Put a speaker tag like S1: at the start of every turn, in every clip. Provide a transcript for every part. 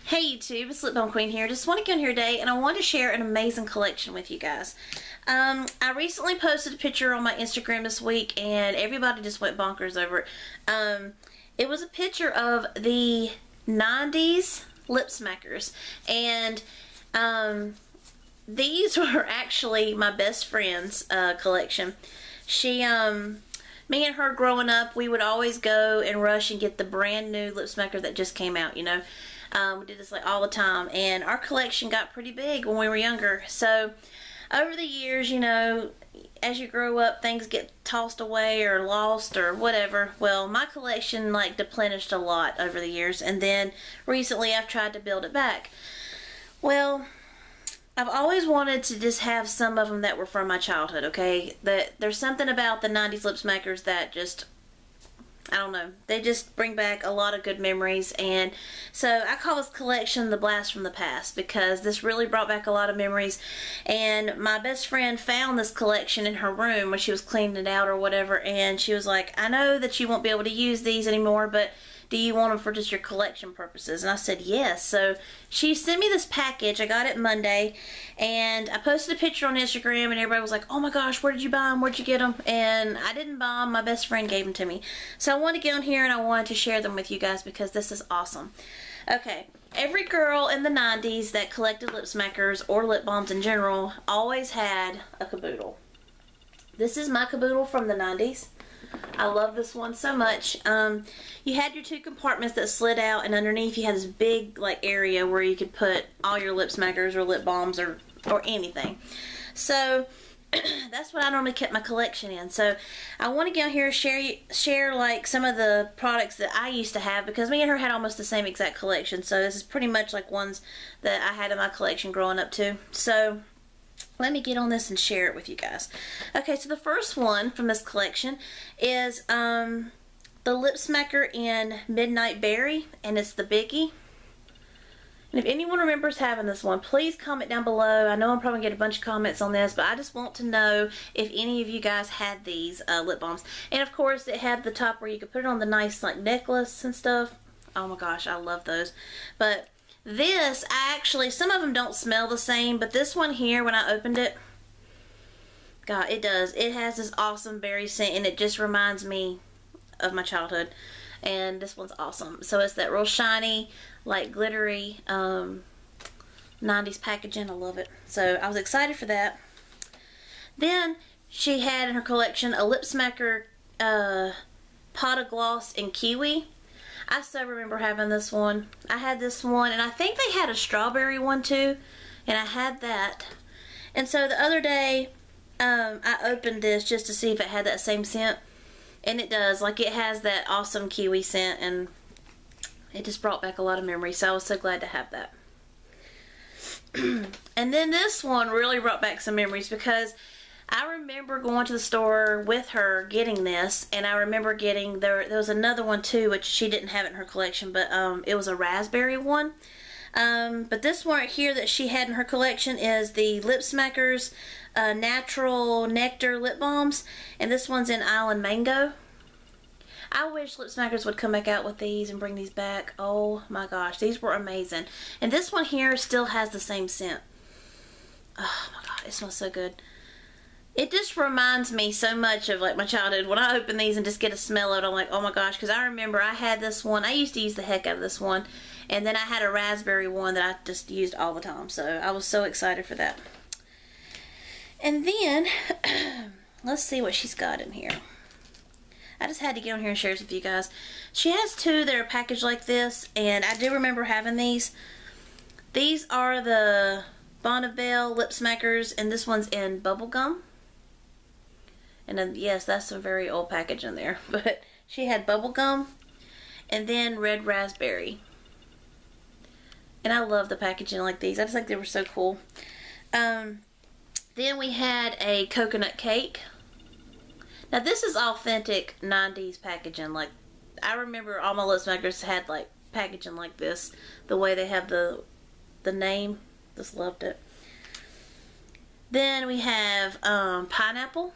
S1: Hey YouTube, it's Lip Balm Queen here. Just want to get on here today and I want to share an amazing collection with you guys. I recently posted a picture on my Instagram this week and everybody just went bonkers over it. It was a picture of the 90's lip smackers, and these were actually my best friend's collection. Me and her growing up, we would always go and rush and get the brand new lip smacker that just came out, you know. We did this like all the time, and our collection got pretty big when we were younger. So over the years, you know, as you grow up, things get tossed away or lost or whatever. Well, my collection like deplenished a lot over the years, and then recently I've tried to build it back. Well, I've always wanted to just have some of them that were from my childhood, okay? There's something about the 90's lip smackers that just, I don't know, they just bring back a lot of good memories. And so I call this collection the Blast from the Past, because this really brought back a lot of memories. And my best friend found this collection in her room when she was cleaning it out or whatever, and she was like, I know that you won't be able to use these anymore, but do you want them for just your collection purposes? And I said yes. So she sent me this package. I got it Monday, and I posted a picture on Instagram, and everybody was like, oh my gosh, where did you buy them? Where'd you get them? And I didn't buy them. My best friend gave them to me. So I wanted to get on here and I wanted to share them with you guys because this is awesome. Okay, every girl in the 90's that collected lip smackers or lip balms in general always had a caboodle. This is my caboodle from the 90's. I love this one so much. You had your two compartments that slid out, and underneath you had this big like area where you could put all your lip smackers or lip balms or anything. So that's what I normally kept my collection in. So I want to get on here and share like some of the products that I used to have, because me and her had almost the same exact collection. So this is pretty much like ones that I had in my collection growing up too. So let me get on this and share it with you guys. Okay, so the first one from this collection is the lip smacker in Midnight Berry, and it's the Biggie. And if anyone remembers having this one, please comment down below. I know I'm probably going to get a bunch of comments on this, but I just want to know if any of you guys had these lip balms. And of course, it had the top where you could put it on the nice like necklace and stuff. Oh my gosh, I love those. But this, some of them don't smell the same, but this one here, when I opened it, God, it does. It has this awesome berry scent, and it just reminds me of my childhood. And this one's awesome. So it's that real shiny, like glittery 90's packaging. I love it. So I was excited for that. Then she had in her collection a lip smacker pot of gloss in kiwi. I so remember having this one. I had this one, and I think they had a strawberry one too, and I had that. And so the other day, I opened this just to see if it had that same scent, and it does. Like, it has that awesome kiwi scent, and it just brought back a lot of memories, so I was so glad to have that. And then this one really brought back some memories, because I remember going to the store with her getting this, and I remember getting, there was another one too, which she didn't have it in her collection, but it was a raspberry one. But this one right here that she had in her collection is the Lip Smackers Natural Nectar Lip Balms, and this one's in Island Mango. I wish Lip Smackers would come back out with these and bring these back. Oh my gosh, these were amazing. And this one here still has the same scent. Oh my god, it smells so good. It just reminds me so much of like my childhood. When I open these and just get a smell of it, I'm like, oh my gosh, because I remember I had this one. I used to use the heck out of this one, and then I had a raspberry one that I just used all the time, so I was so excited for that. And then let's see what she's got in here. I just had to get on here and share this with you guys. She has two that are packaged like this, and I do remember having these. These are the Bonneville Lip Smackers, and this one's in bubblegum. And then, yes, that's some very old packaging there. But she had bubblegum and then red raspberry. And I love the packaging like these. I just think they were so cool. Then we had a coconut cake. Now this is authentic 90's packaging. Like, I remember all my lip smackers had like packaging like this. The way they have the name. Just loved it. Then we have pineapple,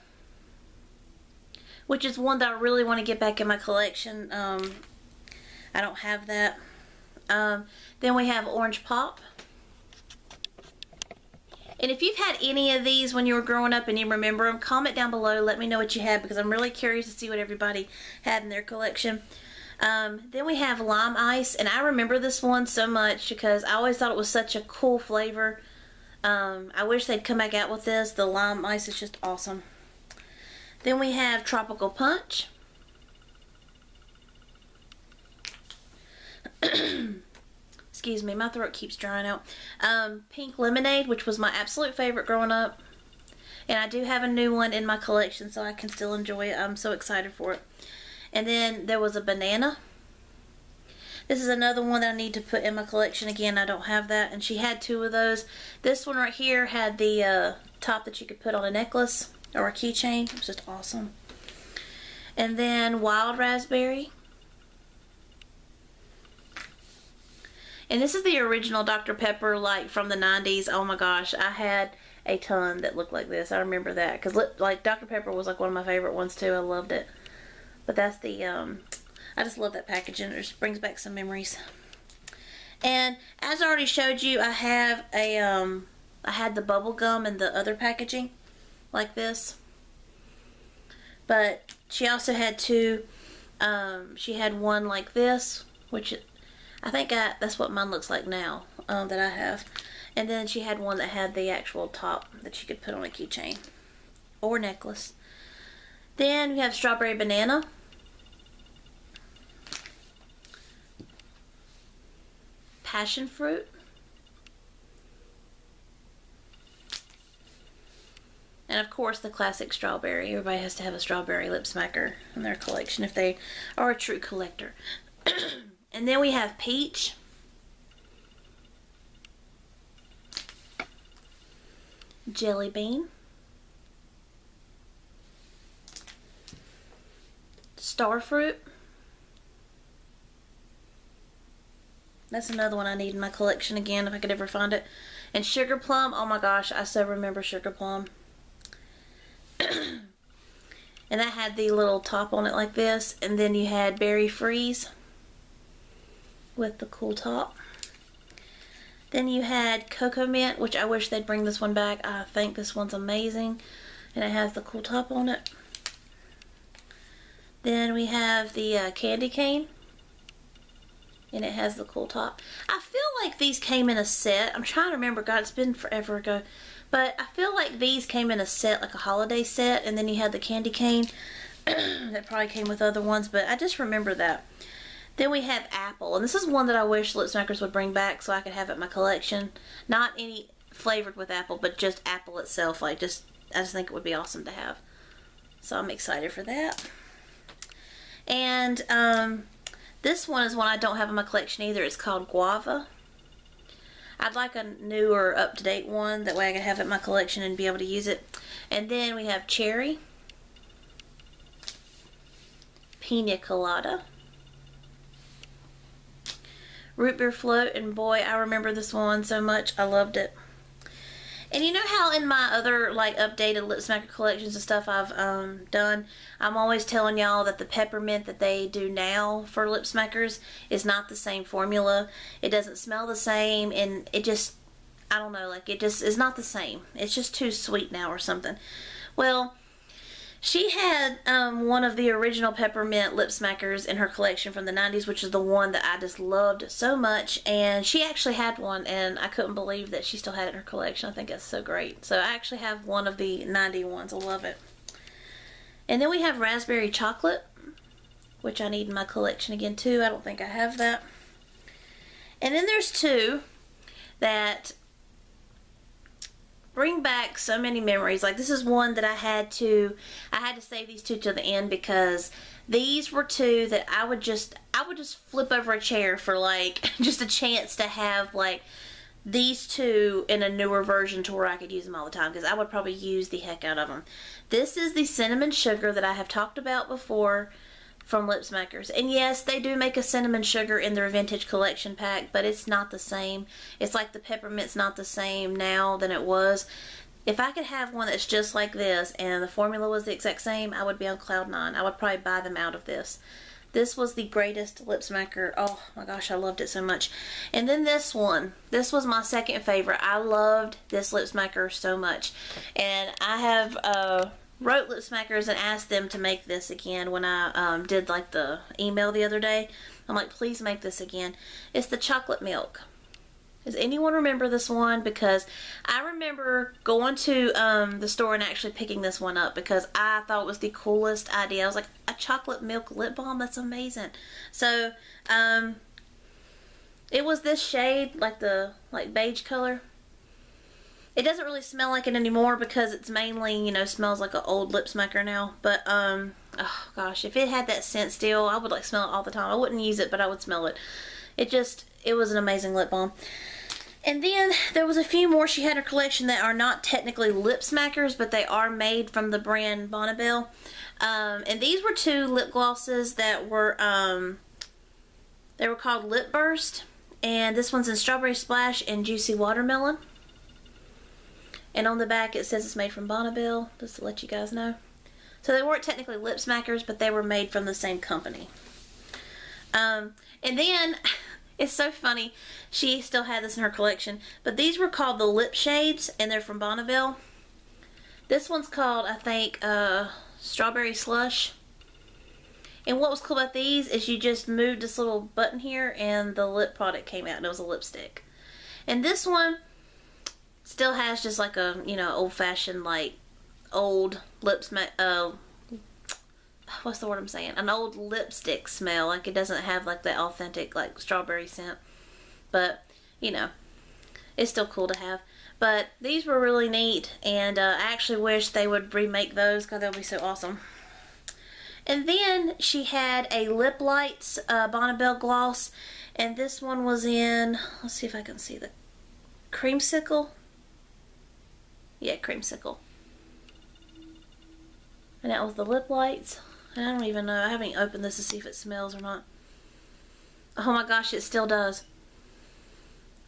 S1: which is one that I really want to get back in my collection. I don't have that. Then we have Orange Pop. And if you've had any of these when you were growing up and you remember them, comment down below. Let me know what you had, because I'm really curious to see what everybody had in their collection. Then we have Lime Ice, and I remember this one so much because I always thought it was such a cool flavor. I wish they'd come back out with this. The Lime Ice is just awesome. Then we have Tropical Punch. Excuse me, my throat keeps drying out. Pink Lemonade, which was my absolute favorite growing up. And I do have a new one in my collection, so I can still enjoy it. I'm so excited for it. And then there was a banana. This is another one that I need to put in my collection. Again, I don't have that. And she had two of those. This one right here had the top that you could put on a necklace or a keychain. It was just awesome. And then Wild Raspberry. And this is the original Dr. Pepper, like from the 90s. Oh my gosh, I had a ton that looked like this. I remember that because like Dr. Pepper was like one of my favorite ones too. I loved it. But that's the I just love that packaging. It just brings back some memories. And as I already showed you, I have a I had the bubble gum and the other packaging like this. But she also had two. She had one like this, which I think that's what mine looks like now, that I have. And then she had one that had the actual top that you could put on a keychain or necklace. Then we have Strawberry Banana. Passion Fruit. And of course the classic strawberry. Everybody has to have a strawberry lip smacker in their collection if they are a true collector. And then we have Peach. Jelly Bean. Starfruit. That's another one I need in my collection again if I could ever find it. And Sugar Plum. Oh my gosh, I so remember Sugar Plum. And that had the little top on it like this. And then you had Berry Freeze with the cool top. Then you had Cocoa Mint, which I wish they'd bring this one back. I think this one's amazing. And it has the cool top on it. Then we have the Candy Cane. And it has the cool top. I feel like these came in a set. I'm trying to remember. God, it's been forever ago. But I feel like these came in a set, like a holiday set. And then you had the Candy Cane. That probably came with other ones. But I just remember that. Then we have Apple. And this is one that I wish Lip Smackers would bring back so I could have it in my collection. Not any flavored with apple, but just apple itself. Like I just think it would be awesome to have. So I'm excited for that. And this one is one I don't have in my collection either. It's called Guava. I'd like a newer, up-to-date one. That way I can have it in my collection and be able to use it. And then we have Cherry. Pina Colada. Root Beer Float, and boy, I remember this one so much. I loved it. And you know how in my other like updated Lip Smacker collections and stuff I've done, I'm always telling y'all that the peppermint that they do now for Lip Smackers is not the same formula. It doesn't smell the same, and it just, I don't know, like it just is not the same. It's just too sweet now or something. Well, she had one of the original peppermint lip smackers in her collection from the 90s, which is the one that I just loved so much. And she actually had one, and I couldn't believe that she still had it in her collection. I think that's so great. So I actually have one of the 90 ones. I love it. And then we have Raspberry Chocolate, which I need in my collection again too. I don't think I have that. And then there's two that bring back so many memories. Like this is one that I had to save these two till the end, because these were two that I would just flip over a chair for like just a chance to have like these two in a newer version to where I could use them all the time, because I would probably use the heck out of them. This is the Cinnamon Sugar that I have talked about before from Lip Smackers. And yes, they do make a cinnamon sugar in their vintage collection pack, but it's not the same. It's like the peppermint's not the same now than it was. If I could have one that's just like this and the formula was the exact same, I would be on cloud nine. I would probably buy them out of this. This was the greatest lip smacker. Oh my gosh, I loved it so much. And then this one. This was my second favorite. I loved this lip smacker so much. And I have wrote lip smackers and asked them to make this again when I did like the email the other day. I'm like, please make this again. It's the chocolate milk. Does anyone remember this one? Because I remember going to the store and actually picking this one up because I thought it was the coolest idea. I was like, a chocolate milk lip balm? That's amazing. So, it was this shade, like the beige color. It doesn't really smell like it anymore because it's mainly, you know, smells like an old lip smacker now. But, oh gosh, if it had that scent still, I would like smell it all the time. I wouldn't use it, but I would smell it. It was an amazing lip balm. And then there was a few more she had in her collection that are not technically lip smackers, but they are made from the brand Bonnabelle. And these were two lip glosses that were, they were called Lip Burst. And this one's in Strawberry Splash and Juicy Watermelon. And on the back it says it's made from Bonnabelle, just to let you guys know. So they weren't technically lip smackers, but they were made from the same company. And then, it's so funny, she still had this in her collection, but these were called the Lip Shades, and they're from Bonnabelle. This one's called, I think, Strawberry Slush. And what was cool about these is you just moved this little button here, and the lip product came out, and it was a lipstick. And this one still has just like a, you know, old-fashioned, like, old lip what's the word I'm saying? An old lipstick smell. Like, it doesn't have, like, that authentic, like, strawberry scent. But, you know, it's still cool to have. But these were really neat, and I actually wish they would remake those because they'll be so awesome. And then she had a Lip Lights Bonnabelle gloss, and this one was in, let's see if I can see the creamsicle. Yeah, creamsicle. And that was the Lip Lights. And I don't even know. I haven't even opened this to see if it smells or not. Oh my gosh, it still does.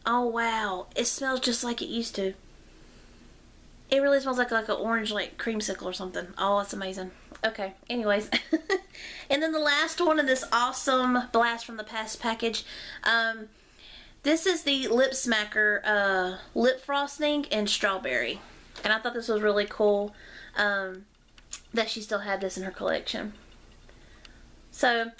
S1: Oh wow. It smells just like it used to. It really smells like an orange like creamsicle or something. Oh, that's amazing. Okay, anyways. And then the last one in this awesome Blast from the Past package. This is the Lip Smacker Lip Frosting in Strawberry. And I thought this was really cool. That she still had this in her collection. So,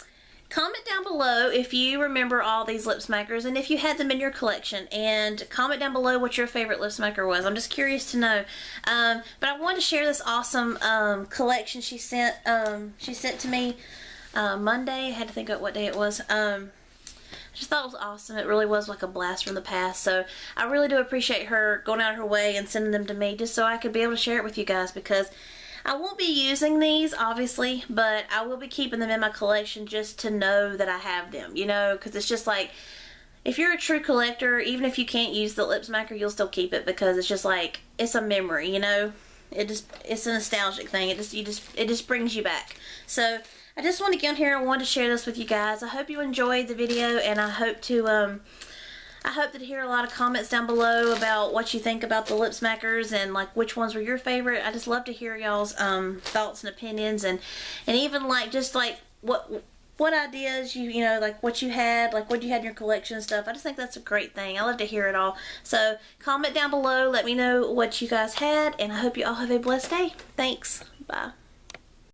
S1: comment down below if you remember all these lip smackers and if you had them in your collection, and comment down below what your favorite lip smacker was. I'm just curious to know. But I wanted to share this awesome collection she sent to me Monday. I had to think of what day it was. I just thought it was awesome. It really was like a blast from the past. So I really do appreciate her going out of her way and sending them to me just so I could be able to share it with you guys, because I won't be using these, obviously, but I will be keeping them in my collection just to know that I have them, you know, because it's just like, if you're a true collector, even if you can't use the lip smacker, you'll still keep it because it's just like, it's a memory, you know. It's a nostalgic thing. It just brings you back. So I just want to get on here. I wanted to share this with you guys. I hope you enjoyed the video, and I hope to hear a lot of comments down below about what you think about the lip smackers and like which ones were your favorite. I just love to hear y'all's thoughts and opinions, and even like just like what ideas you know, like what you had in your collection and stuff. I just think that's a great thing. I love to hear it all. So comment down below, let me know what you guys had, and I hope you all have a blessed day. Thanks. Bye.